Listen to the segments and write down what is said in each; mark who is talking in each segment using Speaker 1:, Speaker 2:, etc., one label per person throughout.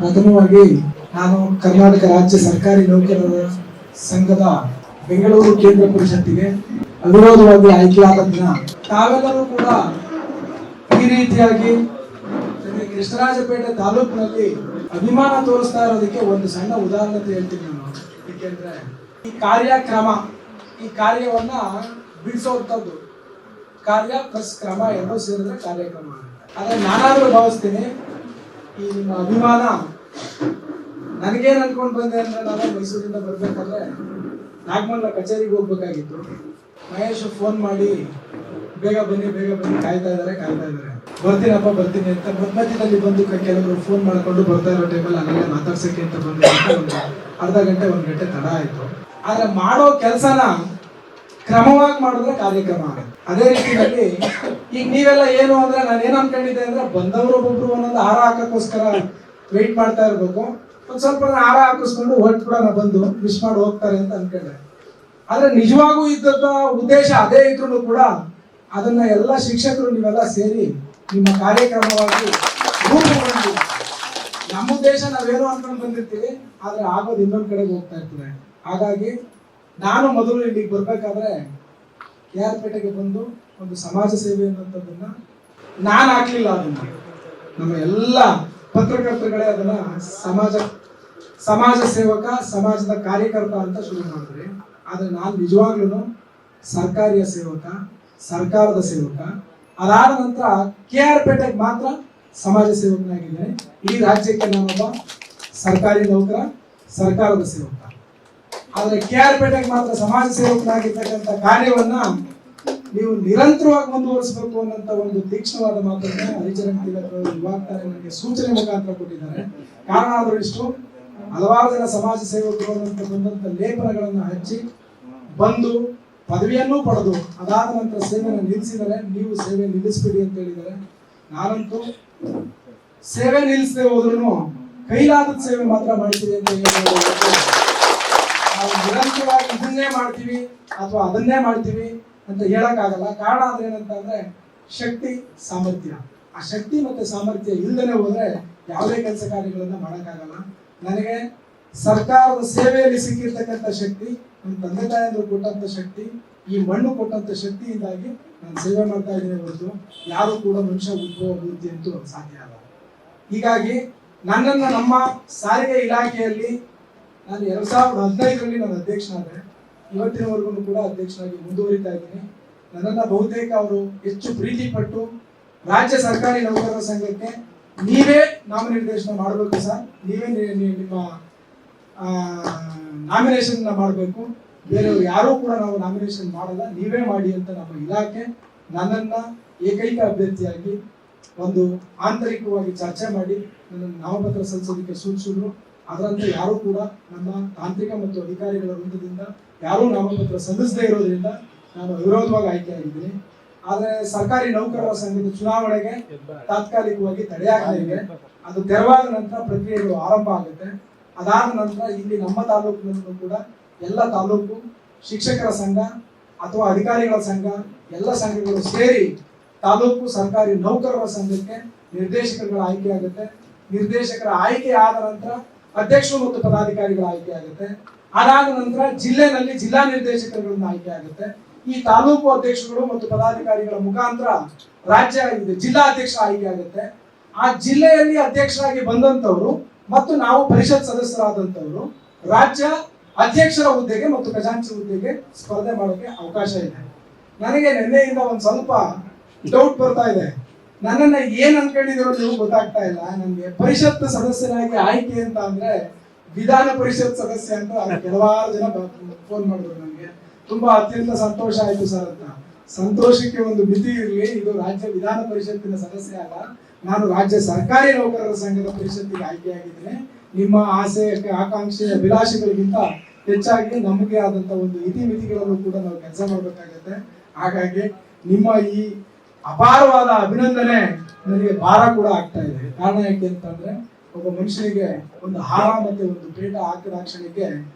Speaker 1: ಪ್ರಥಮವಾಗಿ ನಾನು ಕರ್ನಾಟಕ ರಾಜ್ಯ ಸರ್ಕಾರಿ ನೌಕರರ ಸಂಘದ ಬೆಂಗಳೂರು ಕೇಂದ್ರ ಪರಿಷತ್ತಿಗೆ ಅವಿರೋಧವಾಗಿ ಆಯ್ಕೆಯಾದ ದಿನ ತಾವೆಲ್ಲರೂ ಕೂಡ ಈ ರೀತಿಯಾಗಿ ಕೃಷ್ಣರಾಜಪೇಟೆ ತಾಲೂಕಿನಲ್ಲಿ ಅಭಿಮಾನ ತೋರಿಸ್ತಾ ಇರೋದಕ್ಕೆ ಒಂದು ಸಣ್ಣ ಉದಾಹರಣೆ ಹೇಳ್ತೀನಿ ನಾನು. ಏಕೆಂದ್ರೆ ಈ ಕಾರ್ಯವನ್ನ ಬಿಡಿಸೋಂಥದ್ದು ಕಾರ್ಯ ಪ್ಲಸ್ ಕ್ರಮ ಎರಡೂ ಸೇರಿದ್ರೆ ಕಾರ್ಯಕ್ರಮ. ಆದ್ರೆ ನಾನಾದ್ರೂ ಭಾವಿಸ್ತೀನಿ ಈ ನಿಮ್ಮ ಅಭಿಮಾನ ನನಗೇನ್ ಅನ್ಕೊಂಡ್ ಬಂದೆ ಅಂದ್ರೆ, ನಾನು ಮೈಸೂರಿಂದ ಬರ್ಬೇಕಾದ್ರೆ ನಾಗಮಂಗಲ ಕಚೇರಿಗೆ ಹೋಗ್ಬೇಕಾಗಿತ್ತು. ಮಹೇಶ್ ಫೋನ್ ಮಾಡಿ ಬೇಗ ಬನ್ನಿ ಕಾಯ್ತಾ ಇದಾರೆ ಬರ್ತೀನಪ್ಪ ಬರ್ತೀನಿ ಅಂತ ಮಧ್ಯದಲ್ಲಿ ಬಂದು ಕೆಲವರು ಫೋನ್ ಮಾಡ್ಕೊಂಡು ಬರ್ತಾ ಇರೋ ಟೈಮಲ್ಲಿ ಅಲ್ಲೇ ಮಾತಾಡ್ಸಕ್ಕೆ ಅಂತ ಬಂದು ಒಂದು ಅರ್ಧ ಗಂಟೆ 1 ಗಂಟೆ ತಡ ಆಯ್ತು. ಆದ್ರೆ ಮಾಡೋ ಕೆಲಸನ ಕ್ರಮವಾಗಿ ಮಾಡಿದ್ರೆ ಕಾರ್ಯಕ್ರಮ ಆಗುತ್ತೆ. ಅದೇ ರೀತಿಯಲ್ಲಿ ಈಗ ನೀವೆಲ್ಲ ಏನು ಅಂದ್ರೆ ನಾನು ಏನ್ ಅನ್ಕೊಂಡಿದ್ದೆ ಅಂದ್ರೆ, ಬಂದವರು ಒಬ್ಬೊಬ್ರು ಒಂದೊಂದು ಹಾರ ಹಾಕಕ್ಕೋಸ್ಕರ ವೆಯ್ಟ್ ಮಾಡ್ತಾ ಇರ್ಬೇಕು, ಒಂದ್ ಸ್ವಲ್ಪ ಹಾರ ಹಾಕಿಸ್ಕೊಂಡು ಹೊರಟ್ಬಿಡೋಣ, ಬಂದು ವಿಶ್ ಮಾಡಿ ಹೋಗ್ತಾರೆ ಅಂತ ಅನ್ಕೊಂಡೆ. ಆದ್ರೆ ನಿಜವಾಗೂ ಇದ್ದ ಉದ್ದೇಶ ಅದೇ ಇದ್ರು ಕೂಡ ಅದನ್ನ ಎಲ್ಲ ಶಿಕ್ಷಕರು ನೀವೆಲ್ಲ ಸೇರಿ ನಿಮ್ಮ ಕಾರ್ಯಕ್ರಮವಾಗಿ ರೂಪುಗೊಂಡು, ನಮ್ಮ ಉದ್ದೇಶ ನಾವೇನೋ ಅನ್ಕೊಂಡು ಬಂದಿರ್ತೀವಿ, ಆದ್ರೆ ಆಗೋದು ಇನ್ನೊಂದ್ ಕಡೆಗೆ ಹೋಗ್ತಾ ಇರ್ತದೆ. ಹಾಗಾಗಿ ನಾನು ಮೊದಲು ಇಲ್ಲಿಗೆ ಬರ್ಬೇಕಾದ್ರೆ KR ಪೇಟೆಗೆ ಬಂದು ಒಂದು ಸಮಾಜ ಸೇವೆ ಅನ್ನೋಂಥದ್ದನ್ನ ನಾನು ಹಾಕ್ಲಿಲ್ಲ, ಅದನ್ನ ನಮ್ಮ ಎಲ್ಲ ಪತ್ರಕರ್ತರುಗಳೇ ಅದನ್ನ ಸಮಾಜ ಸೇವಕ, ಸಮಾಜದ ಕಾರ್ಯಕರ್ತ ಅಂತ ಶುರು ಮಾಡಿದ್ರಿ. ಆದ್ರೆ ನಾನು ನಿಜವಾಗ್ಲೂ ಸರ್ಕಾರಿಯ ಸೇವಕ, ಸರ್ಕಾರದ ಸೇವಕ. ಅದಾದ ನಂತರ KR ಪೇಟೆಗೆ ಮಾತ್ರ ಸಮಾಜ ಸೇವಕನಾಗಿದ್ದೇನೆ. ಈ ರಾಜ್ಯಕ್ಕೆ ನಾನೊಬ್ಬ ಸರ್ಕಾರಿ ನೌಕರ, ಸರ್ಕಾರದ ಸೇವಕ. ಆದ್ರೆ KR ಪೇಟೆಗೆ ಮಾತ್ರ ಸಮಾಜ ಸೇವಕನಾಗಿರ್ತಕ್ಕಂಥ ಕಾರ್ಯವನ್ನ ನೀವು ನಿರಂತರವಾಗಿ ಮುಂದುವರಿಸಬೇಕು ಅನ್ನೋಂಥ ಒಂದು ತೀಕ್ಷ್ಣವಾದ ಮಾತನ್ನ ಹರಿಚರಣ್ ತಿಲಕ್ ಅವರು ಇವಾಗ ನನಗೆ ಸೂಚನೆ ಮುಖಾಂತರ ಕೊಟ್ಟಿದ್ದಾರೆ. ಕಾರಣ ಆದ್ರೂ ಇಷ್ಟು ಹಲವಾರು ಜನ ಸಮಾಜ ಸೇವಕರು ಅನ್ನೋಂಥ ಬಂದಂತ ಲೇಪನಗಳನ್ನ ಹಚ್ಚಿ ಬಂದು ಪದವಿಯನ್ನೂ ಪಡೆದು ಅದಾದ ನಂತರ ಸೇವೆಯನ್ನು ನಿಲ್ಲಿಸಿದರೆ ನೀವು ಸೇವೆ ನಿಲ್ಲಿಸ್ಬಿಡಿ ಅಂತ ಹೇಳಿದ್ದಾರೆ. ನಾನಂತೂ ಸೇವೆ ನಿಲ್ಲಿಸದೆ ಹೋದ್ರು ಕೈಲಾದ ಸೇವೆ ಮಾತ್ರ ಮಾಡ್ತೀವಿ ಅಂತ ಹೇಳಿ ನಾವು ನಿರಂತರವಾಗಿ ಇದನ್ನೇ ಮಾಡ್ತೀವಿ ಅಥವಾ ಅದನ್ನೇ ಮಾಡ್ತೀವಿ ಅಂತ ಹೇಳಕ್ಕಾಗಲ್ಲ. ಕಾರಣ ಅಂದ್ರೆ ಏನಂತಂದ್ರೆ ಶಕ್ತಿ, ಸಾಮರ್ಥ್ಯ. ಆ ಶಕ್ತಿ ಮತ್ತೆ ಸಾಮರ್ಥ್ಯ ಇಲ್ಲದೇ ಹೋದ್ರೆ ಯಾವುದೇ ಕೆಲಸ ಕಾರ್ಯಗಳನ್ನ ಮಾಡಕ್ಕಾಗಲ್ಲ. ನನಗೆ ಸರ್ಕಾರದ ಸೇವೆಯಲ್ಲಿ ಸಿಕ್ಕಿರ್ತಕ್ಕಂಥ ಶಕ್ತಿ, ನನ್ನ ತಂದೆ ತಾಯಿಯಂದ್ರು ಕೊಟ್ಟಂತ ಶಕ್ತಿ, ಈ ಮಣ್ಣು ಕೊಟ್ಟಂತ ಶಕ್ತಿಯಿಂದಾಗಿ ನಾನು ಸೇವೆ ಮಾಡ್ತಾ ಇದ್ದೀನಿ ಹೊರತು ಯಾರು ಕೂಡ ಮನುಷ್ಯ ಉದ್ಭವ ಬುದ್ಧಿ ಅಂತೂ ಸಾಧ್ಯ ಅಲ್ಲ. ಹೀಗಾಗಿ ನನ್ನನ್ನು ನಮ್ಮ ಸಾರಿಗೆ ಇಲಾಖೆಯಲ್ಲಿ ನಾನು 2015ರಲ್ಲಿ ನಾನು ಅಧ್ಯಕ್ಷನಾದೆ. ಇವತ್ತಿನವರೆಗೂ ಕೂಡ ಅಧ್ಯಕ್ಷನಾಗಿ ಮುಂದುವರಿತಾ ಇದ್ದೀನಿ. ನನ್ನನ್ನು ಬಹುತೇಕ ಅವರು ಹೆಚ್ಚು ಪ್ರೀತಿ ಪಟ್ಟು ರಾಜ್ಯ ಸರ್ಕಾರಿ ನೌಕರರ ಸಂಘಕ್ಕೆ ನೀವೇ ನಾಮನಿರ್ದೇಶನ ಮಾಡಬೇಕು ಸರ್, ನೀವೇ ನಿಮ್ಮ ನಾಮಿನೇಷನ್ ಮಾಡಬೇಕು, ಬೇರೆಯವರು ಯಾರೂ ಕೂಡ ನಾವು ನಾಮಿನೇಷನ್ ಮಾಡಲ್ಲ, ನೀವೇ ಮಾಡಿ ಅಂತ ನಮ್ಮ ಇಲಾಖೆ ನನ್ನನ್ನ ಏಕೈಕ ಅಭ್ಯರ್ಥಿಯಾಗಿ ಒಂದು ಆಂತರಿಕವಾಗಿ ಚರ್ಚೆ ಮಾಡಿ ನನ್ನನ್ನು ನಾಮಪತ್ರ ಸಲ್ಲಿಸೋದಕ್ಕೆ ಸೂಚಿಸಿದ್ರು. ಅದರಂತೆ ಯಾರೂ ಕೂಡ ನಮ್ಮ ತಾಂತ್ರಿಕ ಮತ್ತು ಅಧಿಕಾರಿಗಳ ವೃಂದದಿಂದ ಯಾರೂ ನಾಮಪತ್ರ ಸಲ್ಲಿಸದೇ ಇರೋದ್ರಿಂದ ನಾನು ವಿರೋಧವಾಗಿ ಆಯ್ಕೆಯಾಗಿದ್ದೀನಿ. ಆದರೆ ಸರ್ಕಾರಿ ನೌಕರರ ಸಂಘದ ಚುನಾವಣೆಗೆ ತಾತ್ಕಾಲಿಕವಾಗಿ ತಡೆಯಾಗಲಿದೆ. ಅದು ತೆರವಾದ ನಂತರ ಪ್ರಕ್ರಿಯೆಗಳು ಆರಂಭ ಆಗುತ್ತೆ. ಅದಾದ ನಂತರ ಇಲ್ಲಿ ನಮ್ಮ ತಾಲೂಕಿನಲ್ಲೂ ಕೂಡ ಎಲ್ಲ ತಾಲೂಕು ಶಿಕ್ಷಕರ ಸಂಘ ಅಥವಾ ಅಧಿಕಾರಿಗಳ ಸಂಘ ಎಲ್ಲ ಸಂಘಗಳು ಸೇರಿ ತಾಲೂಕು ಸರ್ಕಾರಿ ನೌಕರರ ಸಂಘಕ್ಕೆ ನಿರ್ದೇಶಕರುಗಳ ಆಯ್ಕೆ ಆಗುತ್ತೆ. ನಿರ್ದೇಶಕರ ಆಯ್ಕೆ ಆದ ನಂತರ ಅಧ್ಯಕ್ಷರು ಮತ್ತು ಪದಾಧಿಕಾರಿಗಳ ಆಯ್ಕೆ ಆಗುತ್ತೆ. ಅದಾದ ನಂತರ ಜಿಲ್ಲೆನಲ್ಲಿ ಜಿಲ್ಲಾ ನಿರ್ದೇಶಕರುಗಳನ್ನ ಆಯ್ಕೆ ಆಗುತ್ತೆ. ಈ ತಾಲೂಕು ಅಧ್ಯಕ್ಷರುಗಳು ಮತ್ತು ಪದಾಧಿಕಾರಿಗಳ ಮುಖಾಂತರ ರಾಜ್ಯ ಜಿಲ್ಲಾ ಅಧ್ಯಕ್ಷ ಆಯ್ಕೆ ಆಗುತ್ತೆ. ಆ ಜಿಲ್ಲೆಯಲ್ಲಿ ಅಧ್ಯಕ್ಷರಾಗಿ ಬಂದಂತವರು ಮತ್ತು ನಾವು ಪರಿಷತ್ ಸದಸ್ಯರಾದಂತವರು ರಾಜ್ಯ ಅಧ್ಯಕ್ಷರ ಹುದ್ದೆಗೆ ಮತ್ತು ಖಜಾಂಚಿ ಹುದ್ದೆಗೆ ಸ್ಪರ್ಧೆ ಮಾಡೋಕೆ ಅವಕಾಶ ಇದೆ. ನನಗೆ ನಿನ್ನೆಯಿಂದ ಒಂದ್ ಸ್ವಲ್ಪ ಡೌಟ್ ಬರ್ತಾ ಇದೆ. ನನ್ನನ್ನ ಏನ್ ಅನ್ಕೊಂಡಿದ್ರು ನೀವು ಗೊತ್ತಾಗ್ತಾ ಇಲ್ಲ. ನನಗೆ ಪರಿಷತ್ ಸದಸ್ಯನಾಗಿ ಆಯ್ಕೆ ಅಂತ ಅಂದ್ರೆ ವಿಧಾನ ಪರಿಷತ್ ಸದಸ್ಯ ಅಂತ ಕೆಲವಾರು ಜನ ಫೋನ್ ಮಾಡಿದ್ರು. ನನಗೆ ತುಂಬಾ ಅತ್ಯಂತ ಸಂತೋಷ ಆಯ್ತು ಸರ್ ಅಂತ. ಸಂತೋಷಕ್ಕೆ ಒಂದು ಮಿತಿ ಇರಲಿ. ಇದು ರಾಜ್ಯ ವಿಧಾನ ಪರಿಷತ್ತಿನ ಸದಸ್ಯ ಅಲ್ಲ, ನಾನು ರಾಜ್ಯ ಸರ್ಕಾರಿ ನೌಕರರ ಸಂಘದ ಪರಿಷತ್ತಿಗೆ ಆಯ್ಕೆಯಾಗಿದ್ದೇನೆ. ನಿಮ್ಮ ಆಸೆ, ಆಕಾಂಕ್ಷೆ, ಅಭಿಲಾಷೆಗಳಿಗಿಂತ ಹೆಚ್ಚಾಗಿ ನಮಗೆ ಆದಂತ ಒಂದು ಇತಿಮಿತಿಗಳನ್ನು ಕೂಡ ನಾವು ಕೆಲಸ ಮಾಡಬೇಕಾಗತ್ತೆ. ಹಾಗಾಗಿ ನಿಮ್ಮ ಈ ಅಪಾರವಾದ ಅಭಿನಂದನೆ ನನಗೆ ಭಾರ ಕೂಡ ಆಗ್ತಾ ಇದೆ. ಕಾರಣ ಯಾಕೆ ಅಂತಂದ್ರೆ ಒಬ್ಬ ಮನುಷ್ಯನಿಗೆ ಒಂದು ಹಾರ ಮತ್ತೆ ಒಂದು ಪೇಟ ಹಾಕಿದ ಕ್ಷಣಕ್ಕೆ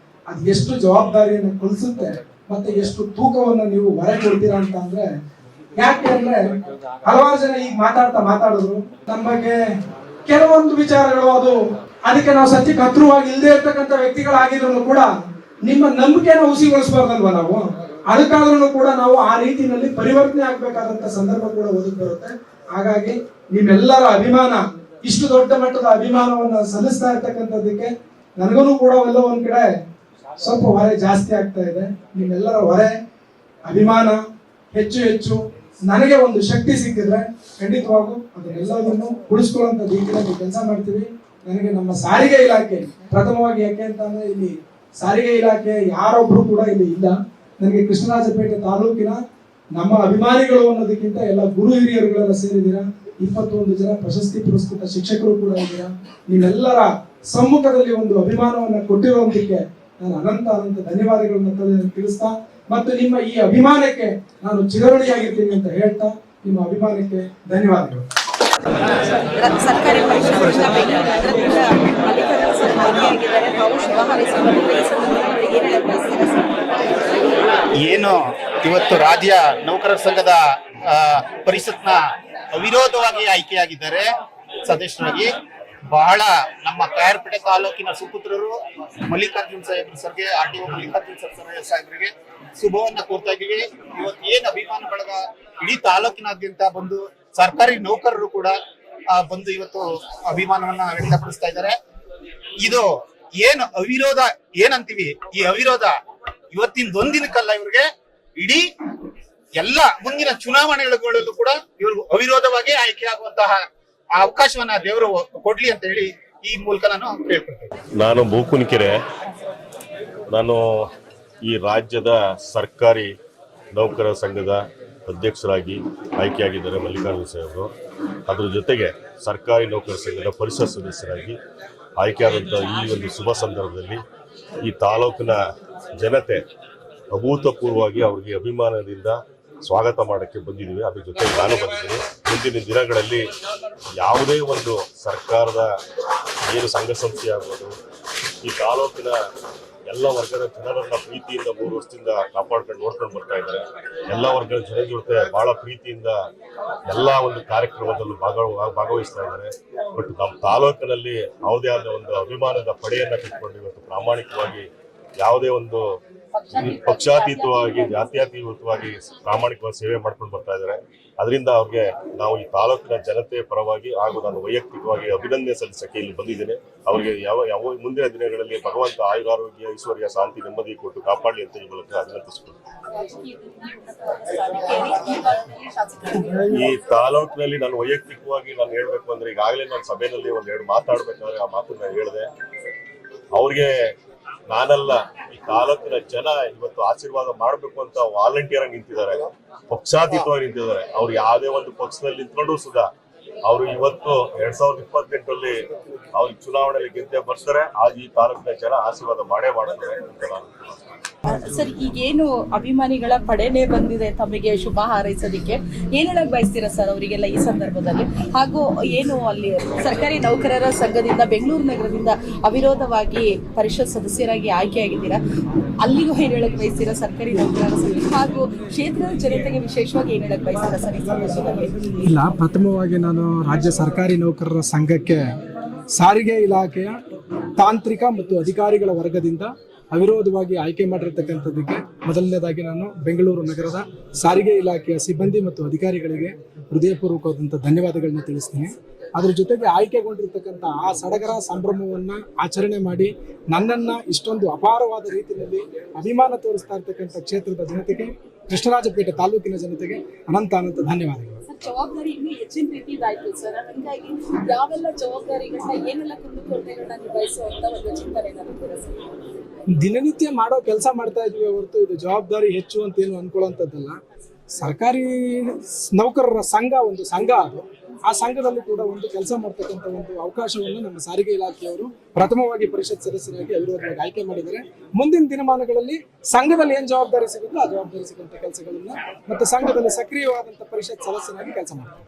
Speaker 1: ಅದು ಎಷ್ಟು ಜವಾಬ್ದಾರಿಯನ್ನು ಕಲಿಸುತ್ತೆ ಮತ್ತೆ ಎಷ್ಟು ತೂಕವನ್ನು ನೀವು ಹೊರ ಕೊಡ್ತೀರಾ ಅಂತ ಅಂದ್ರೆ, ಯಾಕೆ ಅಂದ್ರೆ ಹಲವಾರು ಜನ ಈಗ ಮಾತಾಡಿದ್ರು ನಮ್ಮ ಬಗ್ಗೆ ಕೆಲವೊಂದು ವಿಚಾರಗಳು, ಅದಕ್ಕೆ ನಾವು ಸತ್ಯಕ್ಕೆ ಹತ್ರವಾಗಿ ಇಲ್ಲದೆ ಇರ್ತಕ್ಕಂಥ ವ್ಯಕ್ತಿಗಳಾಗಿದ್ರು ಕೂಡ ನಿಮ್ಮ ನಂಬಿಕೆನ ಹುಸಿಗೊಳಿಸಬಾರ್ದಲ್ವಾ ನಾವು. ಅದಕ್ಕಾದ್ರೂ ಕೂಡ ನಾವು ಆ ರೀತಿಯಲ್ಲಿ ಪರಿವರ್ತನೆ ಆಗ್ಬೇಕಾದಂತ ಸಂದರ್ಭ ಕೂಡ ಒದಗಿ ಬರುತ್ತೆ. ಹಾಗಾಗಿ ನಿಮ್ಮೆಲ್ಲರ ಅಭಿಮಾನ, ಇಷ್ಟು ದೊಡ್ಡ ಮಟ್ಟದ ಅಭಿಮಾನವನ್ನ ಸಲ್ಲಿಸ್ತಾ ಇರ್ತಕ್ಕಂಥದ್ದಕ್ಕೆ ನನಗೂ ಕೂಡ ಎಲ್ಲ ಒಂದ್ ಕಡೆ ಸ್ವಲ್ಪ ಹೊರೆ ಜಾಸ್ತಿ ಆಗ್ತಾ ಇದೆ. ನಿಮ್ಮೆಲ್ಲರ ಹೊರೆ, ಅಭಿಮಾನ ಹೆಚ್ಚು ನನಗೆ ಒಂದು ಶಕ್ತಿ ಸಿಕ್ಕಿದ್ರೆ ಖಂಡಿತವಾಗೂ ಅದನ್ನೆಲ್ಲವನ್ನು ಉಳಿಸ್ಕೊಳ್ಳುವಂತ ರೀತಿಯಲ್ಲಿ ಕೆಲಸ ಮಾಡ್ತೀವಿ. ನನಗೆ ನಮ್ಮ ಸಾರಿಗೆ ಇಲಾಖೆ ಪ್ರಥಮವಾಗಿ, ಯಾಕೆ ಅಂತಂದ್ರೆ ಇಲ್ಲಿ ಸಾರಿಗೆ ಇಲಾಖೆ ಯಾರೊಬ್ರು ಕೂಡ ಇಲ್ಲಿ ಇಲ್ಲ. ನನಗೆ ಕೃಷ್ಣರಾಜಪೇಟೆ ತಾಲೂಕಿನ ನಮ್ಮ ಅಭಿಮಾನಿಗಳು ಅನ್ನೋದಕ್ಕಿಂತ ಎಲ್ಲ ಗುರು ಹಿರಿಯರುಗಳೆಲ್ಲ ಸೇರಿದ್ದೀರಾ. 21 ಜನ ಪ್ರಶಸ್ತಿ ಪುರಸ್ಕೃತ ಶಿಕ್ಷಕರು ಕೂಡ ಇದ್ದೀರಾ. ನಿಮ್ಮೆಲ್ಲರ ಸಮ್ಮುಖದಲ್ಲಿ ಒಂದು ಅಭಿಮಾನವನ್ನ ಕೊಟ್ಟಿರೋದಕ್ಕೆ ನಾನು ಅನಂತ ಧನ್ಯವಾದಗಳನ್ನ ತಿಳಿಸ್ತಾ ಮತ್ತು ನಿಮ್ಮ ಈ ಅಭಿಮಾನಕ್ಕೆ ನಾನು ಚಿರಋಣಿಯಾಗಿರ್ತೀನಿ ಅಂತ ಹೇಳ್ತಾ ನಿಮ್ಮ ಅಭಿಮಾನಕ್ಕೆ ಧನ್ಯವಾದಗಳು.
Speaker 2: ಸರ್ಕಾರಿ
Speaker 3: ಏನು ಇವತ್ತು ರಾಜ್ಯ ನೌಕರರ ಸಂಘದ ಪರಿಷತ್ನ ಅವಿರೋಧವಾಗಿ ಆಯ್ಕೆಯಾಗಿದ್ದಾರೆ ಸದಸ್ಯರಾಗಿ. ಬಹಳ ನಮ್ಮ KR ಪೇಟೆ ತಾಲೂಕಿನ ಸುಪುತ್ರರು ಮಲ್ಲಿಕಾರ್ಜುನ್ ಸಾಹೇಬ್ರ ಸರ್ಗೆ, RTO ಮಲ್ಲಿಕಾರ್ಜುನ್ ಸಾಹೇಬ್ರಿಗೆ ಶುಭವನ್ನ ಕೋರ್ತಾ ಇದೀವಿ. ಇವತ್ತು ಏನ್ ಅಭಿಮಾನ ಬಳಗ ಇಡೀ ತಾಲೂಕಿನಾದ್ಯಂತ ಬಂದು ಸರ್ಕಾರಿ ನೌಕರರು ಕೂಡ ಬಂದು ಇವತ್ತು ಅಭಿಮಾನವನ್ನ ವ್ಯಕ್ತಪಡಿಸ್ತಾ ಇದ್ದಾರೆ. ಇದು ಏನು ಅವಿರೋಧ ಏನಂತೀವಿ, ಈ ಅವಿರೋಧ ಇವತ್ತಿನದೊಂದಿನಕ್ಕಲ್ಲ, ಇವ್ರಿಗೆ ಇಡೀ ಎಲ್ಲ ಮುಂದಿನ ಚುನಾವಣೆಗಳಲ್ಲೂ ಕೂಡ ಇವರು ಅವಿರೋಧವಾಗಿ ಆಯ್ಕೆ ಆಗುವಂತಹ ಅವಕಾಶವನ್ನ ದೇವರು ಕೊಡ್ಲಿ ಅಂತ ಹೇಳಿ ಈ ಮೂಲಕ ನಾನು ಕೇಳ್ಕೊಳ್ತೇನೆ.
Speaker 4: ನಾನು ಬೂಕುನಕೆರೆ, ನಾನು ಈ ರಾಜ್ಯದ ಸರ್ಕಾರಿ ನೌಕರರ ಸಂಘದ ಅಧ್ಯಕ್ಷರಾಗಿ ಆಯ್ಕೆಯಾಗಿದ್ದಾರೆ ಮಲ್ಲಿಕಾರ್ಜುನ ಸಾಹೇಬರು. ಅದರ ಜೊತೆಗೆ ಸರ್ಕಾರಿ ನೌಕರರ ಸಂಘದ ಪರಿಷತ್ ಸದಸ್ಯರಾಗಿ ಆಯ್ಕೆಯಾದಂಥ ಈ ಒಂದು ಶುಭ ಸಂದರ್ಭದಲ್ಲಿ ಈ ತಾಲೂಕಿನ ಜನತೆ ಅಭೂತಪೂರ್ವವಾಗಿ ಅವರಿಗೆ ಅಭಿಮಾನದಿಂದ ಸ್ವಾಗತ ಮಾಡೋಕ್ಕೆ ಬಂದಿದ್ದೀವಿ. ಅದ್ರ ಜೊತೆಗೆ ನಾನು ಬಂದಿದ್ದೀನಿ. ಮುಂದಿನ ದಿನಗಳಲ್ಲಿ ಯಾವುದೇ ಒಂದು ಸರ್ಕಾರದ ಏನು ಸಂಘ ಸಂಸ್ಥೆ ಆಗ್ಬೋದು, ಈ ತಾಲೂಕಿನ ಎಲ್ಲ ವರ್ಗದ ಜನರನ್ನ ಪ್ರೀತಿಯಿಂದ 3 ವರ್ಷದಿಂದ ಕಾಪಾಡ್ಕೊಂಡು ನೋಡ್ಕೊಂಡು ಬರ್ತಾ ಇದ್ದಾರೆ. ಎಲ್ಲ ವರ್ಗದ ಜನ ಜೊತೆ ಬಹಳ ಪ್ರೀತಿಯಿಂದ ಎಲ್ಲ ಒಂದು ಕಾರ್ಯಕ್ರಮದಲ್ಲೂ ಭಾಗವಹಿಸ್ತಾ ಇದ್ದಾರೆ. ಬಟ್ ನಮ್ಮ ತಾಲೂಕಿನಲ್ಲಿ ಯಾವುದೇ ಆದ ಒಂದು ಅಭಿಮಾನದ ಪಡೆಯನ್ನ ಕಟ್ಕೊಂಡು ಇವತ್ತು ಪ್ರಾಮಾಣಿಕವಾಗಿ ಯಾವುದೇ ಒಂದು ಪಕ್ಷಾತೀತವಾಗಿ ಜಾತ್ಯತೀತವಾಗಿ ಪ್ರಾಮಾಣಿಕವಾಗಿ ಸೇವೆ ಮಾಡ್ಕೊಂಡು ಬರ್ತಾ ಇದ್ದಾರೆ. ಅದರಿಂದ ಅವ್ರಿಗೆ ನಾವು ಈ ತಾಲೂಕಿನ ಜನತೆ ಪರವಾಗಿ ಹಾಗೂ ನಾನು ವೈಯಕ್ತಿಕವಾಗಿ ಅಭಿನಂದನೆ ಸಲ್ಲಿಸಕ್ಕೆ ಇಲ್ಲಿ ಬಂದಿದ್ದೇನೆ. ಅವರಿಗೆ ಯಾವ ಮುಂದಿನ ದಿನಗಳಲ್ಲಿ ಭಗವಂತ ಆಯುರಾರೋಗ್ಯ ಐಶ್ವರ್ಯ ಶಾಂತಿ ನೆಮ್ಮದಿ ಕೊಟ್ಟು ಕಾಪಾಡಲಿ ಅಂತ ಈ ಮೂಲಕ ಅಭಿನಂದಿಸಿಕೊಂಡು, ಈ ತಾಲೂಕಿನಲ್ಲಿ ನಾನು ವೈಯಕ್ತಿಕವಾಗಿ ನಾನು ಹೇಳ್ಬೇಕು ಅಂದ್ರೆ, ಈಗಾಗಲೇ ನಾನು ಸಭೆಯಲ್ಲಿ 1-2 ಮಾತಾಡ್ಬೇಕಾದ್ರೆ ಆ ಮಾತನ್ನ ಹೇಳಿದೆ. ಅವ್ರಿಗೆ ನಾನಲ್ಲ, ಈ ತಾಲೂಕಿನ ಜನ ಇವತ್ತು ಆಶೀರ್ವಾದ ಮಾಡ್ಬೇಕು ಅಂತ ವಾಲಂಟಿಯರ್ ಆಗಿ ನಿಂತಿದ್ದಾರೆ, ಪಕ್ಷಾತೀತವಾಗಿ ನಿಂತಿದ್ದಾರೆ. ಅವ್ರು ಯಾವುದೇ ಒಂದು ಪಕ್ಷದಲ್ಲಿ ನಿಂತ್ಕೊಂಡು ಸುಧಾ ಅವರು ಇವತ್ತು 2028 ಅವ್ರು ಚುನಾವಣೆಯಲ್ಲಿ ಗೆದ್ದೇ ಬರ್ತಾರೆ. ಆಗ ಈ ತಾಲೂಕಿನ ಜನ ಆಶೀರ್ವಾದ ಮಾಡೇ ಮಾಡ್ತಾರೆ ಅಂತ ನಾನು.
Speaker 2: ಸರ್, ಈಗೇನು ಅಭಿಮಾನಿಗಳ ಪಡೆನೇ ಬಂದಿದೆ, ತಮಗೆ ಶುಭ ಹಾರೈಸೋದಕ್ಕೆ ಏನ್ ಹೇಳಕ್ ಬಯಸ್ತೀರಾ ಸರ್ ಅವರಿಗೆಲ್ಲ ಈ ಸಂದರ್ಭದಲ್ಲಿ? ಹಾಗೂ ಏನು ಅಲ್ಲಿ ಸರ್ಕಾರಿ ನೌಕರರ ಸಂಘದಿಂದ ಬೆಂಗಳೂರು ನಗರದಿಂದ ಅವಿರೋಧವಾಗಿ ಪರಿಷತ್ ಸದಸ್ಯರಾಗಿ ಆಯ್ಕೆಯಾಗಿದ್ದೀರಾ, ಅಲ್ಲಿಗೂ ಏನ್ ಹೇಳಕ್ ಬಯಸ್ತೀರಾ ಸರ್ಕಾರಿ ನೌಕರರ ಸಂಘ ಹಾಗೂ ಕ್ಷೇತ್ರದ ಜನತೆಗೆ ವಿಶೇಷವಾಗಿ ಏನ್ ಹೇಳಕ್ ಬಯಸ್ತೀರಾ ಸರ್ ಈ ಸಂದರ್ಭದಲ್ಲಿ?
Speaker 1: ಇಲ್ಲ, ಪ್ರಥಮವಾಗಿ ನಾನು ರಾಜ್ಯ ಸರ್ಕಾರಿ ನೌಕರರ ಸಂಘಕ್ಕೆ ಸಾರಿಗೆ ಇಲಾಖೆಯ ತಾಂತ್ರಿಕ ಮತ್ತು ಅಧಿಕಾರಿಗಳ ವರ್ಗದಿಂದ ಅವಿರೋಧವಾಗಿ ಆಯ್ಕೆ ಮಾಡಿರ್ತಕ್ಕಂಥದ್ದಕ್ಕೆ ಮೊದಲನೇದಾಗಿ ನಾನು ಬೆಂಗಳೂರು ನಗರದ ಸಾರಿಗೆ ಇಲಾಖೆಯ ಸಿಬ್ಬಂದಿ ಮತ್ತು ಅಧಿಕಾರಿಗಳಿಗೆ ಹೃದಯಪೂರ್ವಕವಾದಂಥ ಧನ್ಯವಾದಗಳನ್ನ ತಿಳಿಸ್ತೀನಿ. ಅದ್ರ ಜೊತೆಗೆ ಆಯ್ಕೆಗೊಂಡಿರ್ತಕ್ಕಂಥ ಆ ಸಡಗರ ಸಂಭ್ರಮವನ್ನು ಆಚರಣೆ ಮಾಡಿ ನನ್ನನ್ನು ಇಷ್ಟೊಂದು ಅಪಾರವಾದ ರೀತಿಯಲ್ಲಿ ಅಭಿಮಾನ ತೋರಿಸ್ತಾ ಇರ್ತಕ್ಕಂಥ ಕ್ಷೇತ್ರದ ಜನತೆಗೆ, ಕೃಷ್ಣರಾಜಪೇಟೆ ತಾಲೂಕಿನ ಜನತೆಗೆ ಅನಂತ ಧನ್ಯವಾದಗಳು.
Speaker 2: ಜವಾಬ್ದಾರಿ ಇನ್ನೂ ಹೆಚ್ಚಿನ ರೀತಿ ಇದಾಯ್ತು ಸರ್, ಹಾಗಾಗಿ ಯಾವೆಲ್ಲ ಜವಾಬ್ದಾರಿಗಳನ್ನ ಏನೆಲ್ಲ ಕುಂದುಕೊರತೆಗಳನ್ನ ನಿಭಾಯಿಸುವಂತ ಒಂದು ಚಿಂತನೆ ನನಗೆ ಸರ್.
Speaker 1: ದಿನನಿತ್ಯ ಮಾಡೋ ಕೆಲಸ ಮಾಡ್ತಾ ಇದ್ವಿ ಹೊರತು ಇದು ಜವಾಬ್ದಾರಿ ಹೆಚ್ಚು ಅಂತ ಏನು ಅನ್ಕೊಳ್ಳೋಂಥದ್ದಲ್ಲ. ಸರ್ಕಾರಿ ನೌಕರರ ಸಂಘ ಒಂದು ಸಂಘ, ಅದು ಆ ಸಂಘದಲ್ಲಿ ಕೂಡ ಒಂದು ಕೆಲಸ ಮಾಡ್ತಕ್ಕಂಥ ಒಂದು ಅವಕಾಶವನ್ನು ನಮ್ಮ ಸಾರಿಗೆ ಇಲಾಖೆಯವರು ಪ್ರಥಮವಾಗಿ ಪರಿಷತ್ ಸದಸ್ಯರಾಗಿ ಅವಿರೋಧವಾಗಿ ಆಯ್ಕೆ ಮಾಡಿದ್ದಾರೆ. ಮುಂದಿನ ದಿನಮಾನಗಳಲ್ಲಿ ಸಂಘದಲ್ಲಿ ಏನ್ ಜವಾಬ್ದಾರಿ ಸಿಗುತ್ತೋ ಆ ಜವಾಬ್ದಾರಿ ಸಿಗುವಂತ ಕೆಲಸಗಳನ್ನ ಮತ್ತೆ ಸಂಘದಲ್ಲಿ ಸಕ್ರಿಯವಾದಂತಹ ಪರಿಷತ್ ಸದಸ್ಯರಾಗಿ ಕೆಲಸ ಮಾಡ್ತಾರೆ.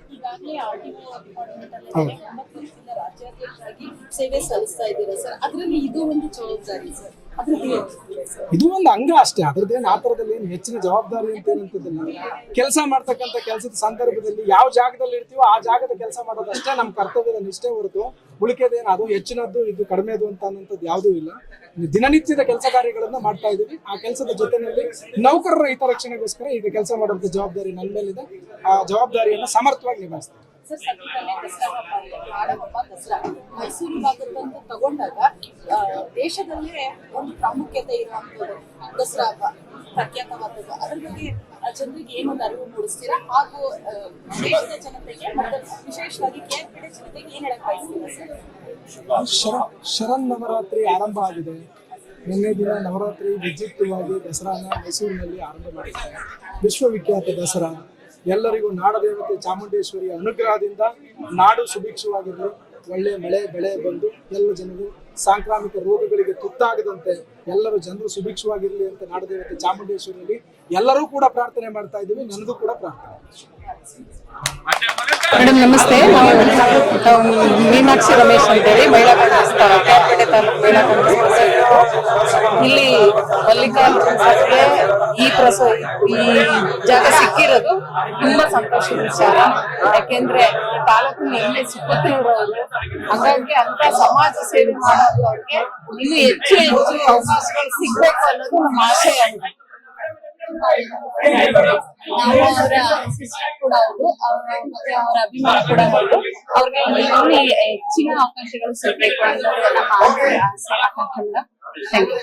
Speaker 2: ರಾಜ್ಯಾಧ್ಯಕ್ಷರಾಗಿ ಸೇವೆ ಸಲ್ಲಿಸ್ತಾ ಇದ್ದೀರಾ ಸರ್, ಅದರಲ್ಲಿ ಇದು ಒಂದು ಜವಾಬ್ದಾರಿ ಸರ್,
Speaker 1: ಇದು ಒಂದು ಅಂಗ ಅಷ್ಟೇ. ಅದ್ರದ್ದೇನು ಆ ಥರದಲ್ಲಿ ಏನು ಹೆಚ್ಚಿನ ಜವಾಬ್ದಾರಿ ಅಂತ ಏನಂತದಿಲ್ಲ. ಕೆಲಸ ಮಾಡ್ತಕ್ಕಂಥ ಕೆಲಸದ ಸಂದರ್ಭದಲ್ಲಿ ಯಾವ ಜಾಗದಲ್ಲಿ ಇರ್ತೀವೋ ಆ ಜಾಗದ ಕೆಲಸ ಮಾಡೋದಷ್ಟೇ ನಮ್ಮ ಕರ್ತವ್ಯದ ನಿಷ್ಠೆ ಹೊರತು ಉಳಿಕೆದೇನು ಅದು ಹೆಚ್ಚಿನದ್ದು ಇದು ಕಡಿಮೆದು ಅಂತ ಅನ್ನೋಂಥದ್ದು ಯಾವುದೂ ಇಲ್ಲ. ದಿನನಿತ್ಯದ ಕೆಲಸ ಕಾರ್ಯಗಳನ್ನ ಮಾಡ್ತಾ ಇದ್ದೀವಿ. ಆ ಕೆಲಸದ ಜೊತೆಯಲ್ಲಿ ನೌಕರರ ಹಿತರಕ್ಷಣೆಗೋಸ್ಕರ ಈಗ ಕೆಲಸ ಮಾಡುವಂಥ ಜವಾಬ್ದಾರಿ ನನ್ನ ಮೇಲಿದೆ. ಆ ಜವಾಬ್ದಾರಿಯನ್ನು ಸಮರ್ಥವಾಗಿ ನಿಭಾಯಿಸ್ತಾರೆ.
Speaker 2: ಮೈಸೂರು ಭಾಗದಂತ ತಗೊಂಡಾಗ ದೇಶದಲ್ಲೇ ಒಂದು ಪ್ರಾಮುಖ್ಯತೆ ಇರುವಂತದ್ದು ದಸರಾ ಹಬ್ಬ, ಪ್ರಖ್ಯಾತವಾದದ್ದು. ಅದ್ರ ಬಗ್ಗೆ ಜನರಿಗೆ ಏನೊಂದು ಅರಿವು ಮೂಡಿಸ್ತೀರಾ ಹಾಗೂ ದೇಶದ ಜನತೆಗೆ ಮತ್ತು ವಿಶೇಷವಾಗಿ ಕೇರ್ಪೇಟೆ ಜನತೆಗೆ ಏನ್ ಹೇಳಕ್ ಬಯಸ್ತೀರಾ ಸರ್?
Speaker 1: ಶರನ್ ನವರಾತ್ರಿ ಆರಂಭ ಆಗಿದೆ. ನಿನ್ನೆ ದಿನ ನವರಾತ್ರಿ ವಿದ್ಯುಕ್ತವಾಗಿ ದಸರಾನ ಮೈಸೂರಿನಲ್ಲಿ ಆರಂಭ ಮಾಡಿದ್ದಾರೆ. ವಿಶ್ವವಿಖ್ಯಾತ ದಸರಾ ಎಲ್ಲರಿಗೂ ನಾಡದೇವತೆ ಚಾಮುಂಡೇಶ್ವರಿಯ ಅನುಗ್ರಹದಿಂದ ನಾಡು ಸುಭಿಕ್ಷವಾಗಿರಲಿ, ಒಳ್ಳೆ ಮಳೆ ಬೆಳೆ ಬಂದು ಎಲ್ಲ ಜನರು ಸಾಂಕ್ರಾಮಿಕ ರೋಗಗಳಿಗೆ ತುತ್ತಾಗದಂತೆ ಎಲ್ಲರೂ ಜನರು ಸುಭಿಕ್ಷವಾಗಿರಲಿ ಅಂತ ನಾಡದೇವತೆ ಚಾಮುಂಡೇಶ್ವರಿಯಲ್ಲಿ ಎಲ್ಲರೂ ಕೂಡ ಪ್ರಾರ್ಥನೆ ಮಾಡ್ತಾ ಇದ್ದೀವಿ. ನನಗೂ ಕೂಡ ಪ್ರಾರ್ಥನೆ.
Speaker 5: ಮೇಡಮ್ ನಮಸ್ತೆ, ನಾವು ಮೀನಾಕ್ಷಿ ರಮೇಶ್ ಅಂತೇಳಿ ಮಹಿಳಾ ಕಾಂಗ್ರೆಸ್ ಕೇರ್ಪೇಟೆ ತಾಲೂಕು ಮಹಿಳಾ ಕಾಂಗ್ರೆಸ್ ಇಲ್ಲಿ ಮಲ್ಲಿಕಾರ್ಜುನ ಸರ್ಗೆ ಈ ಜಾಗ ಸಿಕ್ಕಿರೋದು ತುಂಬಾ ಸಂತೋಷದ ವಿಚಾರ. ಯಾಕೆಂದ್ರೆ ತಾಲೂಕಿನ ಎಲ್ಲಿ ಸುಪುತ್ರರವರು, ಹಾಗಾಗಿ ಅಂತ ಸಮಾಜ ಸೇವೆ ಮಾಡೋದು ಅವ್ರಿಗೆ ಇನ್ನು ಹೆಚ್ಚು ಹೆಚ್ಚು ಅವಕಾಶಗಳು ಸಿಗ್ಬೇಕು ಅನ್ನೋದು ನಮ್ಮ ಆಶಯ ಆಗಿದೆ.
Speaker 6: ನಾವು ಅವರ ಸಿಸ್ಟರ್ ಕೂಡ ಹೌದು, ಮತ್ತೆ ಅವರ ಅಭಿಮಾನ ಕೂಡ ಹೌದು. ಅವ್ರಿಗೆ ಇನ್ನೂ ಹೆಚ್ಚಿನ ಅವಕಾಶಗಳು ಸಿಗ್ಬೇಕು ಅನ್ನೋದು ನಮ್ಮ ಆಕಾಂಕ್ಷೆ ಮೇಡಮ್. Thank you.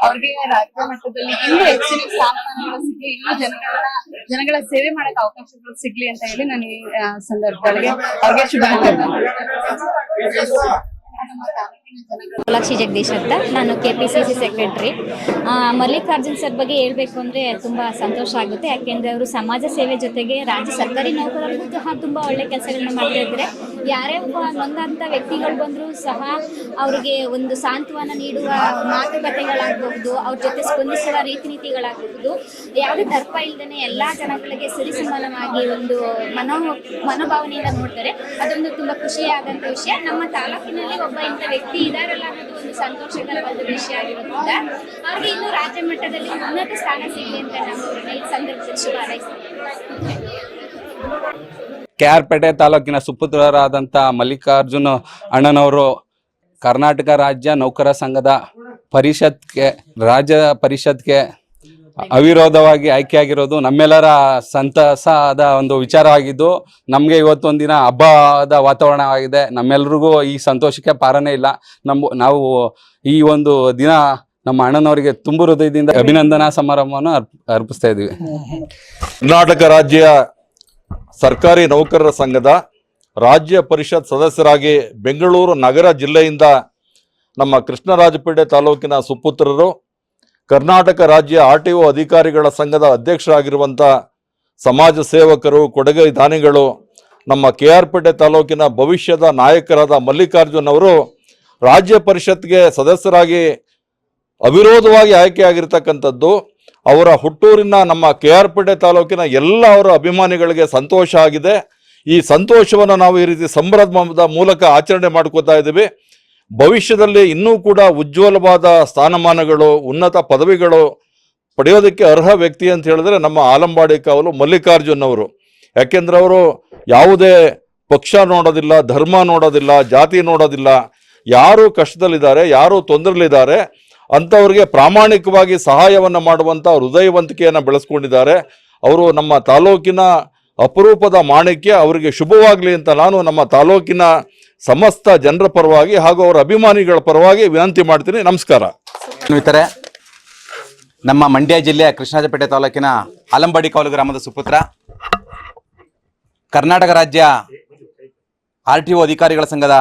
Speaker 6: ಅವ್ರಿಗೆ ರಾಜ್ಯ ಮಟ್ಟದಲ್ಲಿ ಇನ್ನೂ ಹೆಚ್ಚಿನ ಸ್ಥಾನಮಾನಗಳು ಸಿಗ್ಲಿ, ಇನ್ನೂ ಜನಗಳ ಸೇವೆ ಮಾಡಕ್ ಅವಕಾಶಗಳು ಸಿಗ್ಲಿ ಅಂತ ಹೇಳಿ ನಾನು ಈ ಸಂದರ್ಭದಲ್ಲಿ ಅವ್ರಿಗೆ ಶುಭಾಶಯ.
Speaker 7: ಲಕ್ಷಿ ಜಗದೀಶ್ ಅಂತ, ನಾನು KPCC ಸೆಕ್ರೆಟರಿ. ಮಲ್ಲಿಕಾರ್ಜುನ್ ಸರ್ ಬಗ್ಗೆ ಹೇಳಬೇಕು ಅಂದರೆ ತುಂಬ ಸಂತೋಷ ಆಗುತ್ತೆ. ಯಾಕೆಂದರೆ ಅವರು ಸಮಾಜ ಸೇವೆ ಜೊತೆಗೆ ರಾಜ್ಯ ಸರ್ಕಾರಿ ನೌಕರರಿಗೂ ಸಹ ತುಂಬ ಒಳ್ಳೆ ಕೆಲಸಗಳನ್ನ ಮಾಡ್ತಾ ಇದ್ದಾರೆ. ಯಾರೇ ಒಬ್ಬ ನೊಂದಂಥ ವ್ಯಕ್ತಿಗಳು ಬಂದರೂ ಸಹ ಅವರಿಗೆ ಒಂದು ಸಾಂತ್ವನ ನೀಡುವ ಮಾತುಕತೆಗಳಾಗಬಹುದು, ಅವ್ರ ಜೊತೆ ಸ್ಪಂದಿಸುವ ರೀತಿ ನೀತಿಗಳಾಗಬಹುದು, ಯಾವುದೇ ದರ್ಪ ಇಲ್ಲದೇ ಎಲ್ಲ ಜನಗಳಿಗೆ ಸರಿಸಮಾನವಾಗಿ ಒಂದು ಮನೋಭಾವನೆಯಿಂದ ನೋಡ್ತಾರೆ. ಅದೊಂದು ತುಂಬ ಖುಷಿಯಾದಂಥ ವಿಷಯ. ನಮ್ಮ ತಾಲೂಕಿನಲ್ಲಿ ಒಬ್ಬ ಇಂಥ ವ್ಯಕ್ತಿ ಇದಾರಲ್ಲ ಅನ್ನೋದು ಒಂದು ಸಂತೋಷಕರ ಒಂದು ವಿಷಯ ಆಗಿರೋದ್ರಿಂದ ಅವ್ರಿಗೆ ಇನ್ನು ರಾಜ್ಯ ಮಟ್ಟದಲ್ಲಿ ಉನ್ನತ ಸ್ಥಾನ ಸಿಗಲಿ ಅಂತ ನಾವು ಈ ಸಂದರ್ಭದಲ್ಲಿ ಶುಭ ಹಾರೈಸ್ತೀವಿ.
Speaker 8: KR ತಾಲೂಕಿನ ಸುಪುತ್ರರಾದಂಥ ಮಲ್ಲಿಕಾರ್ಜುನ್ ಅಣ್ಣನವರು ಕರ್ನಾಟಕ ರಾಜ್ಯ ನೌಕರ ಸಂಘದ ರಾಜ್ಯ ಪರಿಷತ್ಗೆ ಅವಿರೋಧವಾಗಿ ಆಯ್ಕೆಯಾಗಿರೋದು ನಮ್ಮೆಲ್ಲರ ಸಂತಸದ ಒಂದು ವಿಚಾರವಾಗಿದ್ದು, ನಮಗೆ ಇವತ್ತೊಂದಿನ ಹಬ್ಬದ ವಾತಾವರಣವಾಗಿದೆ. ನಮ್ಮೆಲ್ಲರಿಗೂ ಈ ಸಂತೋಷಕ್ಕೆ ಪಾರನೇ ಇಲ್ಲ. ನಾವು ಈ ಒಂದು ದಿನ ನಮ್ಮ ಅಣ್ಣನವರಿಗೆ ತುಂಬು ಹೃದಯದಿಂದ ಅಭಿನಂದನಾ ಸಮಾರಂಭವನ್ನು ಅರ್ಪಿಸ್ತಾ ಇದ್ದೀವಿ.
Speaker 9: ಕರ್ನಾಟಕ ರಾಜ್ಯ ಸರ್ಕಾರಿ ನೌಕರರ ಸಂಘದ ರಾಜ್ಯ ಪರಿಷತ್ ಸದಸ್ಯರಾಗಿ ಬೆಂಗಳೂರು ನಗರ ಜಿಲ್ಲೆಯಿಂದ ನಮ್ಮ ಕೃಷ್ಣರಾಜಪೇಟೆ ತಾಲೂಕಿನ ಸುಪುತ್ರರು, ಕರ್ನಾಟಕ ರಾಜ್ಯ RTO ಅಧಿಕಾರಿಗಳ ಸಂಘದ ಅಧ್ಯಕ್ಷರಾಗಿರುವಂಥ ಸಮಾಜ ಸೇವಕರು, ಕೊಡುಗೈ ದಾನಿಗಳು, ನಮ್ಮ KR ತಾಲೂಕಿನ ಭವಿಷ್ಯದ ನಾಯಕರಾದ ಮಲ್ಲಿಕಾರ್ಜುನ್ ಅವರು ರಾಜ್ಯ ಪರಿಷತ್ಗೆ ಸದಸ್ಯರಾಗಿ ಅವಿರೋಧವಾಗಿ ಆಯ್ಕೆಯಾಗಿರ್ತಕ್ಕಂಥದ್ದು ಅವರ ಹುಟ್ಟೂರಿನ ನಮ್ಮ KR ತಾಲೂಕಿನ ಎಲ್ಲ ಅವರ ಅಭಿಮಾನಿಗಳಿಗೆ ಸಂತೋಷ ಆಗಿದೆ. ಈ ಸಂತೋಷವನ್ನು ನಾವು ಈ ರೀತಿ ಸಂಭ್ರಮದ ಮೂಲಕ ಆಚರಣೆ ಮಾಡ್ಕೋತಾ ಇದ್ದೀವಿ. ಭವಿಷ್ಯದಲ್ಲಿ ಇನ್ನೂ ಕೂಡ ಉಜ್ವಲವಾದ ಸ್ಥಾನಮಾನಗಳು, ಉನ್ನತ ಪದವಿಗಳು ಪಡೆಯೋದಕ್ಕೆ ಅರ್ಹ ವ್ಯಕ್ತಿ ಅಂತ ಹೇಳಿದ್ರೆ ನಮ್ಮ ಆಲಂಬಾಡಿ ಕಾವಲು ಮಲ್ಲಿಕಾರ್ಜುನ್ ಅವರು. ಯಾಕೆಂದ್ರೆ ಅವರು ಯಾವುದೇ ಪಕ್ಷ ನೋಡೋದಿಲ್ಲ, ಧರ್ಮ ನೋಡೋದಿಲ್ಲ, ಜಾತಿ ನೋಡೋದಿಲ್ಲ. ಯಾರು ಕಷ್ಟದಲ್ಲಿದ್ದಾರೆ, ಯಾರು ತೊಂದರೆಲಿದ್ದಾರೆ ಅಂಥವ್ರಿಗೆ ಪ್ರಾಮಾಣಿಕವಾಗಿ ಸಹಾಯವನ್ನು ಮಾಡುವಂಥ ಹೃದಯವಂತಿಕೆಯನ್ನು ಬೆಳೆಸ್ಕೊಂಡಿದ್ದಾರೆ. ಅವರು ನಮ್ಮ ತಾಲೂಕಿನ ಅಪರೂಪದ ಮಾಣಿಕ್ಯ. ಅವರಿಗೆ ಶುಭವಾಗಲಿ ಅಂತ ನಾನು ನಮ್ಮ ತಾಲೂಕಿನ ಸಮಸ್ತ ಜನರ ಪರವಾಗಿ ಹಾಗೂ ಅವರ ಅಭಿಮಾನಿಗಳ ಪರವಾಗಿ ವಿನಂತಿ ಮಾಡ್ತೀನಿ. ನಮಸ್ಕಾರ.
Speaker 10: ಸ್ನೇಹಿತರೆ, ನಮ್ಮ ಮಂಡ್ಯ ಜಿಲ್ಲೆಯ ಕೃಷ್ಣರಾಜಪೇಟೆ ತಾಲೂಕಿನ ಆಲಂಬಾಡಿ ಕಾವಲು ಗ್ರಾಮದ ಸುಪುತ್ರ, ಕರ್ನಾಟಕ ರಾಜ್ಯ RTO ಅಧಿಕಾರಿಗಳ ಸಂಘದ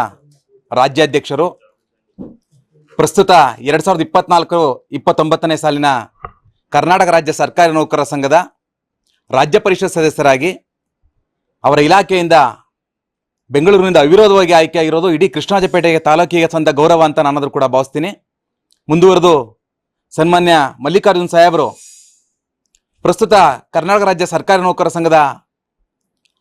Speaker 10: ರಾಜ್ಯಾಧ್ಯಕ್ಷರು, ಪ್ರಸ್ತುತ 2024-29ನೇ ಸಾಲಿನ ಕರ್ನಾಟಕ ರಾಜ್ಯ ಸರ್ಕಾರಿ ನೌಕರರ ಸಂಘದ ರಾಜ್ಯ ಪರಿಷತ್ ಸದಸ್ಯರಾಗಿ ಅವರ ಇಲಾಖೆಯಿಂದ ಬೆಂಗಳೂರಿನಿಂದ ಅವಿರೋಧವಾಗಿ ಆಯ್ಕೆಯಾಗಿರೋದು ಇಡೀ ಕೃಷ್ಣರಾಜಪೇಟೆಗೆ ತಾಲೂಕಿಗೆ ಸ್ವಂತ ಗೌರವ ಅಂತ ನಾನಾದರೂ ಕೂಡ ಭಾವಿಸ್ತೀನಿ. ಮುಂದುವರೆದು ಸನ್ಮಾನ್ಯ ಮಲ್ಲಿಕಾರ್ಜುನ್ ಸಾಹೇಬರು ಪ್ರಸ್ತುತ ಕರ್ನಾಟಕ ರಾಜ್ಯ ಸರ್ಕಾರಿ ನೌಕರರ ಸಂಘದ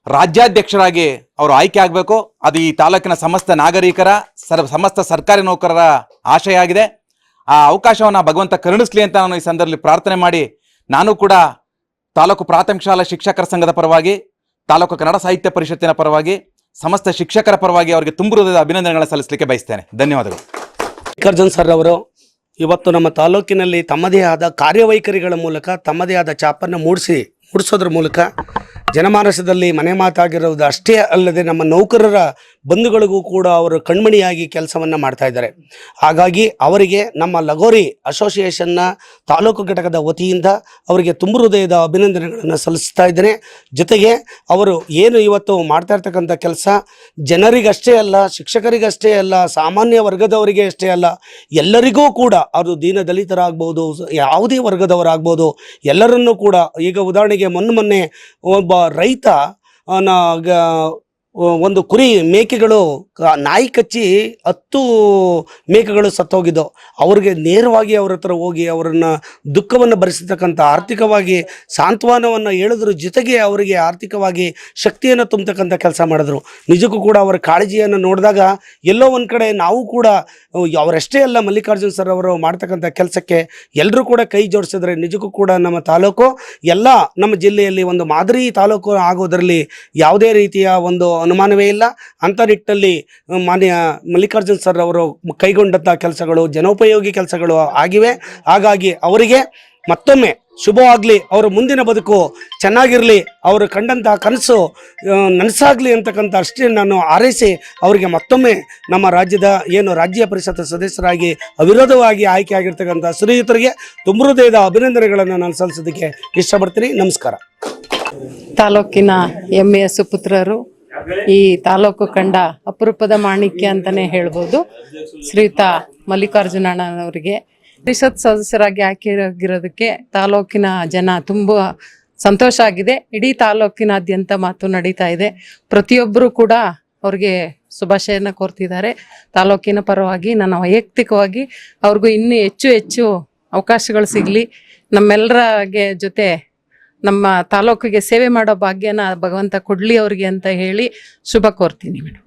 Speaker 10: ರಾಜ್ಯಾಧ್ಯಕ್ಷರಾಗಿ ಅವರು ಆಯ್ಕೆ ಆಗಬೇಕು. ಅದು ಈ ತಾಲೂಕಿನ ಸಮಸ್ತ ನಾಗರಿಕರ ಸಮಸ್ತ ಸರ್ಕಾರಿ ನೌಕರರ ಆಶಯ ಆಗಿದೆ. ಆ ಅವಕಾಶವನ್ನು ಭಗವಂತ ಕರುಣಿಸ್ಲಿ ಅಂತ ನಾನು ಈ ಸಂದರ್ಭದಲ್ಲಿ ಪ್ರಾರ್ಥನೆ ಮಾಡಿ, ನಾನು ಕೂಡ ತಾಲೂಕು ಪ್ರಾಥಮಿಕ ಶಾಲಾ ಶಿಕ್ಷಕರ ಸಂಘದ ಪರವಾಗಿ, ತಾಲೂಕು ಕನ್ನಡ ಸಾಹಿತ್ಯ ಪರಿಷತ್ತಿನ ಪರವಾಗಿ, ಸಮಸ್ತ ಶಿಕ್ಷಕರ ಪರವಾಗಿ ಅವರಿಗೆ ತುಂಬು ಹೃದಯದ ಅಭಿನಂದನೆಗಳನ್ನು ಸಲ್ಲಿಸಲಿಕ್ಕೆ ಬಯಸ್ತೇನೆ. ಧನ್ಯವಾದಗಳು.
Speaker 11: ಮಲ್ಲಿಕಾರ್ಜುನ್ ಸರ್ ಅವರು ಇವತ್ತು ನಮ್ಮ ತಾಲೂಕಿನಲ್ಲಿ ತಮ್ಮದೇ ಆದ ಕಾರ್ಯವೈಖರಿಗಳ ಮೂಲಕ ತಮ್ಮದೇ ಆದ ಛಾಪನ್ನು ಮೂಡಿಸೋದ್ರ ಮೂಲಕ ಜನಮಾನಸದಲ್ಲಿ ಮನೆ ಮಾತಾಗಿರೋದು ಅಷ್ಟೇ ಅಲ್ಲದೆ ನಮ್ಮ ನೌಕರರ ಬಂಧುಗಳಿಗೂ ಕೂಡ ಅವರು ಕಣ್ಮಣಿಯಾಗಿ ಕೆಲಸವನ್ನು ಮಾಡ್ತಾ ಇದ್ದಾರೆ. ಹಾಗಾಗಿ ಅವರಿಗೆ ನಮ್ಮ ಲಗೋರಿ ಅಸೋಸಿಯೇಷನ್ನ ತಾಲೂಕು ಘಟಕದ ವತಿಯಿಂದ ಅವರಿಗೆ ತುಂಬು ಹೃದಯದ ಅಭಿನಂದನೆಗಳನ್ನು ಸಲ್ಲಿಸ್ತಾ ಇದ್ದೇನೆ. ಜೊತೆಗೆ ಅವರು ಏನು ಇವತ್ತು ಮಾಡ್ತಾ ಇರ್ತಕ್ಕಂಥ ಕೆಲಸ ಜನರಿಗಷ್ಟೇ ಅಲ್ಲ, ಶಿಕ್ಷಕರಿಗಷ್ಟೇ ಅಲ್ಲ, ಸಾಮಾನ್ಯ ವರ್ಗದವರಿಗೆ ಅಷ್ಟೇ ಅಲ್ಲ, ಎಲ್ಲರಿಗೂ ಕೂಡ ಅದು ದೀನ ದಲಿತರಾಗ್ಬೋದು, ಯಾವುದೇ ವರ್ಗದವರಾಗ್ಬೋದು, ಎಲ್ಲರನ್ನೂ ಕೂಡ. ಈಗ ಉದಾಹರಣೆಗೆ ಮೊನ್ನೆ ಒಬ್ಬ ರೈತ ಒಂದು ಕುರಿ ಮೇಕೆಗಳು ನಾಯಿ ಕಚ್ಚಿ 10 ಮೇಕೆಗಳು ಸತ್ತೋಗಿದ್ದು, ಅವ್ರಿಗೆ ನೇರವಾಗಿ ಅವ್ರ ಹತ್ರ ಹೋಗಿ ಅವರನ್ನು ದುಃಖವನ್ನು ಭರಿಸತಕ್ಕಂಥ ಆರ್ಥಿಕವಾಗಿ ಸಾಂತ್ವನವನ್ನು ಹೇಳಿದ್ರ ಜೊತೆಗೆ ಅವರಿಗೆ ಆರ್ಥಿಕವಾಗಿ ಶಕ್ತಿಯನ್ನು ತುಂಬತಕ್ಕಂಥ ಕೆಲಸ ಮಾಡಿದ್ರು. ನಿಜಕ್ಕೂ ಕೂಡ ಅವರ ಕಾಳಜಿಯನ್ನು ನೋಡಿದಾಗ ಎಲ್ಲೋ ಒಂದು ಕಡೆ ನಾವು ಕೂಡ ಅವರಷ್ಟೇ ಅಲ್ಲ, ಮಲ್ಲಿಕಾರ್ಜುನ್ ಸರ್ ಅವರು ಮಾಡ್ತಕ್ಕಂಥ ಕೆಲಸಕ್ಕೆ ಎಲ್ಲರೂ ಕೂಡ ಕೈ ಜೋಡಿಸಿದ್ರೆ ನಿಜಕ್ಕೂ ಕೂಡ ನಮ್ಮ ತಾಲೂಕು ಎಲ್ಲ ನಮ್ಮ ಜಿಲ್ಲೆಯಲ್ಲಿ ಒಂದು ಮಾದರಿ ತಾಲೂಕು ಆಗೋದರಲ್ಲಿ ಯಾವುದೇ ರೀತಿಯ ಒಂದು ಅನುಮಾನವೇ ಇಲ್ಲ. ಅಂಥ ನಿಟ್ಟಿನಲ್ಲಿ ಮಾನ್ಯ ಮಲ್ಲಿಕಾರ್ಜುನ್ ಸರ್ ಅವರು ಕೈಗೊಂಡಂಥ ಕೆಲಸಗಳು ಜನೋಪಯೋಗಿ ಕೆಲಸಗಳು ಆಗಿವೆ. ಹಾಗಾಗಿ ಅವರಿಗೆ ಮತ್ತೊಮ್ಮೆ ಶುಭವಾಗಲಿ, ಅವರ ಮುಂದಿನ ಬದುಕು ಚೆನ್ನಾಗಿರಲಿ, ಅವರು ಕಂಡಂತಹ ಕನಸು ನನಸಾಗಲಿ ಅಂತಕ್ಕಂಥ ಅಷ್ಟೇ ನಾನು ಹಾರೈಸಿ ಅವರಿಗೆ ಮತ್ತೊಮ್ಮೆ ನಮ್ಮ ರಾಜ್ಯದ ಏನು ರಾಜ್ಯ ಪರಿಷತ್ ಸದಸ್ಯರಾಗಿ ಅವಿರೋಧವಾಗಿ ಆಯ್ಕೆ ಆಗಿರ್ತಕ್ಕಂಥ ಶ್ರೀಯುತರಿಗೆ ತುಂಬ ಹೃದಯದ ಅಭಿನಂದನೆಗಳನ್ನು ನಾನು ಸಲ್ಲಿಸೋದಕ್ಕೆ ಇಷ್ಟಪಡ್ತೀನಿ. ನಮಸ್ಕಾರ.
Speaker 5: ತಾಲೂಕಿನ ಹೆಮ್ಮೆಯ ಸುಪುತ್ರರು, ಈ ತಾಲೂಕು ಕಂಡ ಅಪರೂಪದ ಮಾಣಿಕ್ಯ ಅಂತಾನೆ ಹೇಳ್ಬೋದು. ಶ್ರೀಯುತ ಮಲ್ಲಿಕಾರ್ಜುನ ಅಣ್ಣನವರಿಗೆ ಪರಿಷತ್ ಸದಸ್ಯರಾಗಿ ಆಯ್ಕೆಯಾಗಿರೋದಕ್ಕೆ ತಾಲೂಕಿನ ಜನ ತುಂಬ ಸಂತೋಷ ಆಗಿದೆ. ಇಡೀ ತಾಲೂಕಿನಾದ್ಯಂತ ಮಾತು ನಡೀತಾ ಇದೆ. ಪ್ರತಿಯೊಬ್ಬರು ಕೂಡ ಅವ್ರಿಗೆ ಶುಭಾಶಯನ ಕೋರ್ತಿದ್ದಾರೆ. ತಾಲೂಕಿನ ಪರವಾಗಿ ನಾನು ವೈಯಕ್ತಿಕವಾಗಿ ಅವ್ರಿಗೂ ಇನ್ನೂ ಹೆಚ್ಚು ಅವಕಾಶಗಳು ಸಿಗಲಿ, ನಮ್ಮೆಲ್ಲರಿಗೆ ಜೊತೆ ನಮ್ಮ ತಾಲೂಕಿಗೆ ಸೇವೆ ಮಾಡೋ ಭಾಗ್ಯನ ಭಗವಂತ ಕೊಡ್ಲಿ ಅವ್ರಿಗೆ ಅಂತ ಹೇಳಿ ಶುಭ ಕೋರ್ತೀನಿ ಮೇಡಮ್.